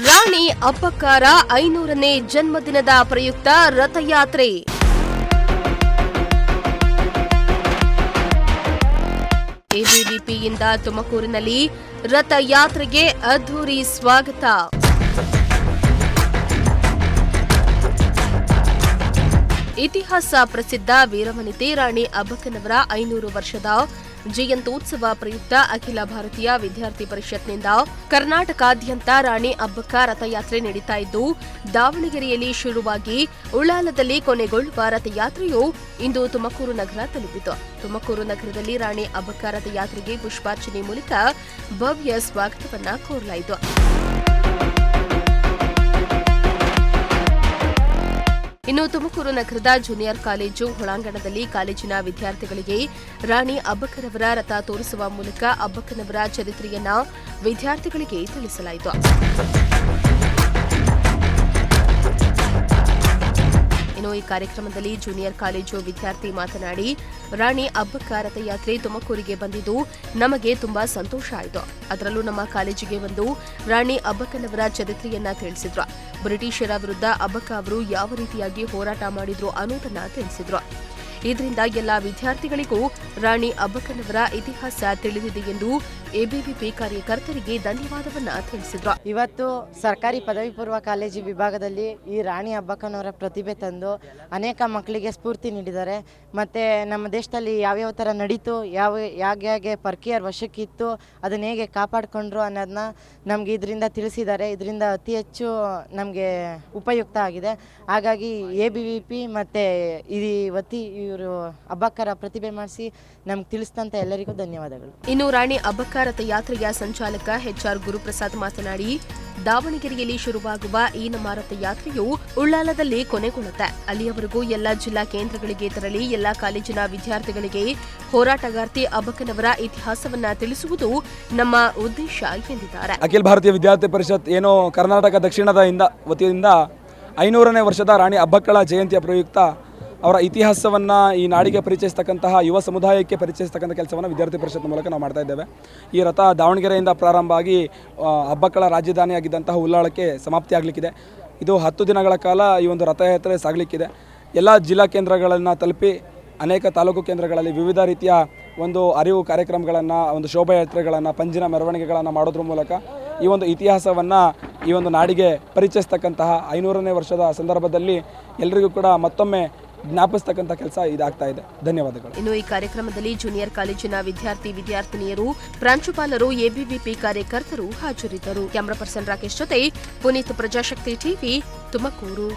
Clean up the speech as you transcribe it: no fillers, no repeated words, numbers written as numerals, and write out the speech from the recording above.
ರಾಣಿ ಅಬ್ಬಕ್ಕಾರ 500ನೇ ಜನ್ಮದಿನದ ಪ್ರಯುಕ್ತ ರಥಯಾತ್ರೆ. ಎಬಿವಿಪಿಯಿಂದ ತುಮಕೂರಿನಲ್ಲಿ ರಥಯಾತ್ರೆಗೆ ಅದ್ಧೂರಿ ಸ್ವಾಗತ. ಇತಿಹಾಸ ಪ್ರಸಿದ್ಧ ವೀರವನಿತೆ ರಾಣಿ ಅಬ್ಬಕ್ಕನವರ 500 ವರ್ಷದ ಜಯಂತ್ಯೋತ್ಸವ ಪ್ರಯುಕ್ತ ಅಖಿಲ ಭಾರತೀಯ ವಿದ್ಯಾರ್ಥಿ ಪರಿಷತ್ನಿಂದ ಕರ್ನಾಟಕಾದ್ಯಂತ ರಾಣಿ ಅಬ್ಬಕ್ಕ ರಥಯಾತ್ರೆ ನಡೀತಾ ಇದ್ದು, ದಾವಣಗೆರೆಯಲ್ಲಿ ಶುರುವಾಗಿ ಉಳ್ಳಾಲದಲ್ಲಿ ಕೊನೆಗೊಳ್ಳುವ ರಥಯಾತ್ರೆಯು ಇಂದು ತುಮಕೂರು ನಗರ ತಲುಪಿತು. ತುಮಕೂರು ನಗರದಲ್ಲಿ ರಾಣಿ ಅಬ್ಬಕ್ಕ ರಥಯಾತ್ರೆಗೆ ಪುಷ್ಪಾರ್ಚನೆ ಮೂಲಕ ಭವ್ಯ ಸ್ವಾಗತವನ್ನ ಕೋರಲಾಯಿತು. ಇನ್ನು ತುಮಕೂರು ನಗರದ ಜೂನಿಯರ್ ಕಾಲೇಜು ಹೊಳಾಂಗಣದಲ್ಲಿ ಕಾಲೇಜಿನ ವಿದ್ಯಾರ್ಥಿಗಳಿಗೆ ರಾಣಿ ಅಬ್ಬಕ್ಕನವರ ರಥ ತೋರಿಸುವ ಮೂಲಕ ಅಬ್ಬಕ್ಕನವರ ಚರಿತ್ರೆಯನ್ನ ವಿದ್ಯಾರ್ಥಿಗಳಿಗೆ ತಿಳಿಸಲಾಯಿತು. ಇನ್ನು ಈ ಕಾರ್ಯಕ್ರಮದಲ್ಲಿ ಜೂನಿಯರ್ ಕಾಲೇಜು ವಿದ್ಯಾರ್ಥಿ ಮಾತನಾಡಿ, ರಾಣಿ ಅಬ್ಬಕ್ಕ ರಥಯಾತ್ರೆ ತುಮಕೂರಿಗೆ ಬಂದಿದ್ದು ನಮಗೆ ತುಂಬಾ ಸಂತೋಷ ಆಯಿತು. ಅದರಲ್ಲೂ ನಮ್ಮ ಕಾಲೇಜಿಗೆ ಬಂದು ರಾಣಿ ಅಬ್ಬಕ್ಕನವರ ಚರಿತ್ರೆಯನ್ನ ತಿಳಿಸಿದ್ರು. ಬ್ರಿಟಿಷರ ವಿರುದ್ಧ ಅಬ್ಬಕ್ಕ ಅವರು ಯಾವ ರೀತಿಯಾಗಿ ಹೋರಾಟ ಮಾಡಿದ್ರು ಅನ್ನೋದನ್ನ ತಿಳಿಸಿದ್ರು. ಇದರಿಂದ ಎಲ್ಲ ವಿದ್ಯಾರ್ಥಿಗಳಿಗೂ ರಾಣಿ ಅಬ್ಬಕ್ಕನವರ ಇತಿಹಾಸ ತಿಳಿದಿದೆ ಎಂದು ಎಬಿವಿಪಿ ಕಾರ್ಯಕರ್ತರಿಗೆ ಧನ್ಯವಾದವನ್ನ ತಿಳಿಸಿದ್ರು. ಇವತ್ತು ಸರ್ಕಾರಿ ಪದವಿ ಪೂರ್ವ ಕಾಲೇಜು ವಿಭಾಗದಲ್ಲಿ ಈ ರಾಣಿ ಅಬ್ಬಕ್ಕನವರ ಪ್ರತಿಭೆ ತಂದು ಅನೇಕ ಮಕ್ಕಳಿಗೆ ಸ್ಫೂರ್ತಿ ನೀಡಿದ್ದಾರೆ. ಮತ್ತು ನಮ್ಮ ದೇಶದಲ್ಲಿ ಯಾವ್ಯಾವ ಥರ ನಡೀತು, ಹೇಗೆ ಪರ್ಕಿಯರ್ ವಶಕ್ಕಿತ್ತು, ಅದನ್ನ ಹೇಗೆ ಕಾಪಾಡಿಕೊಂಡ್ರು ಅನ್ನೋದನ್ನ ನಮಗೆ ಇದರಿಂದ ತಿಳಿಸಿದ್ದಾರೆ. ಇದರಿಂದ ಅತಿ ಹೆಚ್ಚು ನಮಗೆ ಉಪಯುಕ್ತ ಆಗಿದೆ. ಹಾಗಾಗಿ ಎಬಿವಿಪಿ ಮತ್ತು ಇವರು ಅಬ್ಬಕ್ಕರ ಪ್ರತಿಭೆ ಮಾಡಿಸಿ ನಮ್ಗೆ ತಿಳಿಸಿದಂಥ ಎಲ್ಲರಿಗೂ ಧನ್ಯವಾದಗಳು. ಇನ್ನು ರಾಣಿ ಅಬ್ಬಕ್ಕ ರಥಯಾತ್ರೆಯ ಸಂಚಾಲಕ ಎಚ್ಆರ್ ಗುರುಪ್ರಸಾದ್ ಮಾತನಾಡಿ, ದಾವಣಗೆರೆಯಲ್ಲಿ ಶುರುವಾಗುವ ಈ ನಮ್ಮ ರಥಯಾತ್ರೆಯು ಉಳ್ಳಾಲದಲ್ಲಿ ಕೊನೆಗೊಳ್ಳುತ್ತೆ. ಅಲ್ಲಿಯವರೆಗೂ ಎಲ್ಲ ಜಿಲ್ಲಾ ಕೇಂದ್ರಗಳಿಗೆ ತೆರಳಿ ಎಲ್ಲ ಕಾಲೇಜಿನ ವಿದ್ಯಾರ್ಥಿಗಳಿಗೆ ಹೋರಾಟಗಾರ್ತಿ ಅಬ್ಬಕ್ಕನವರ ಇತಿಹಾಸವನ್ನ ತಿಳಿಸುವುದು ನಮ್ಮ ಉದ್ದೇಶ ಎಂದಿದ್ದಾರೆ. ಅಖಿಲ ಭಾರತೀಯ ವಿದ್ಯಾರ್ಥಿ ಪರಿಷತ್ ಏನೋ ಕರ್ನಾಟಕ ದಕ್ಷಿಣದ ವತಿಯಿಂದ 500ನೇ ವರ್ಷದ ರಾಣಿ ಅಬ್ಬಕ್ಕಳ ಜಯಂತಿಯ ಪ್ರಯುಕ್ತ ಅವರ ಇತಿಹಾಸವನ್ನು ಈ ನಾಡಿಗೆ ಪರಿಚಯಿಸ್ತಕ್ಕಂತಹ ಯುವ ಸಮುದಾಯಕ್ಕೆ ಪರಿಚಯಿಸ್ತಕ್ಕಂಥ ಕೆಲಸವನ್ನು ವಿದ್ಯಾರ್ಥಿ ಪರಿಷತ್ ಮೂಲಕ ನಾವು ಮಾಡ್ತಾ ಇದ್ದೇವೆ. ಈ ರಥ ದಾವಣಗೆರೆಯಿಂದ ಪ್ರಾರಂಭ ಆಗಿ ಅಬ್ಬಕ್ಕಳ ರಾಜಧಾನಿಯಾಗಿದ್ದಂತಹ ಉಳ್ಳಾಳಕ್ಕೆ ಸಮಾಪ್ತಿಯಾಗಲಿಕ್ಕಿದೆ. ಇದು 10 ದಿನಗಳ ಕಾಲ ಈ ಒಂದು ರಥಯಾತ್ರೆ ಸಾಗಲಿಕ್ಕಿದೆ. ಎಲ್ಲ ಜಿಲ್ಲಾ ಕೇಂದ್ರಗಳನ್ನು ತಲುಪಿ ಅನೇಕ ತಾಲೂಕು ಕೇಂದ್ರಗಳಲ್ಲಿ ವಿವಿಧ ರೀತಿಯ ಒಂದು ಅರಿವು ಕಾರ್ಯಕ್ರಮಗಳನ್ನು, ಒಂದು ಶೋಭಾಯಾತ್ರೆಗಳನ್ನು, ಪಂಜಿನ ಮೆರವಣಿಗೆಗಳನ್ನು ಮಾಡೋದ್ರ ಮೂಲಕ ಈ ಒಂದು ಇತಿಹಾಸವನ್ನು ಈ ಒಂದು ನಾಡಿಗೆ ಪರಿಚಯಿಸ್ತಕ್ಕಂತಹ 500ನೇ ವರ್ಷದ ಸಂದರ್ಭದಲ್ಲಿ ಎಲ್ಲರಿಗೂ ಕೂಡ ಮತ್ತೊಮ್ಮೆ ಜ್ಞಾಪಿಸ್ತಕ್ಕಂಥ ಕೆಲಸ ಇದಾಗ್ತಾ ಇದೆ. ಧನ್ಯವಾದಗಳು. ಇನ್ನು ಈ ಕಾರ್ಯಕ್ರಮದಲ್ಲಿ ಜೂನಿಯರ್ ಕಾಲೇಜಿನ ವಿದ್ಯಾರ್ಥಿನಿಯರು, ಪ್ರಾಂಶುಪಾಲರು, ಎಬಿವಿಪಿ ಕಾರ್ಯಕರ್ತರು ಹಾಜರಿದ್ದರು. ಕ್ಯಾಮರಾ ಪರ್ಸನ್ ರಾಕೇಶ್ ಜೊತೆ ಪುನೀತ್, ಪ್ರಜಾಶಕ್ತಿ ಟಿವಿ, ತುಮಕೂರು.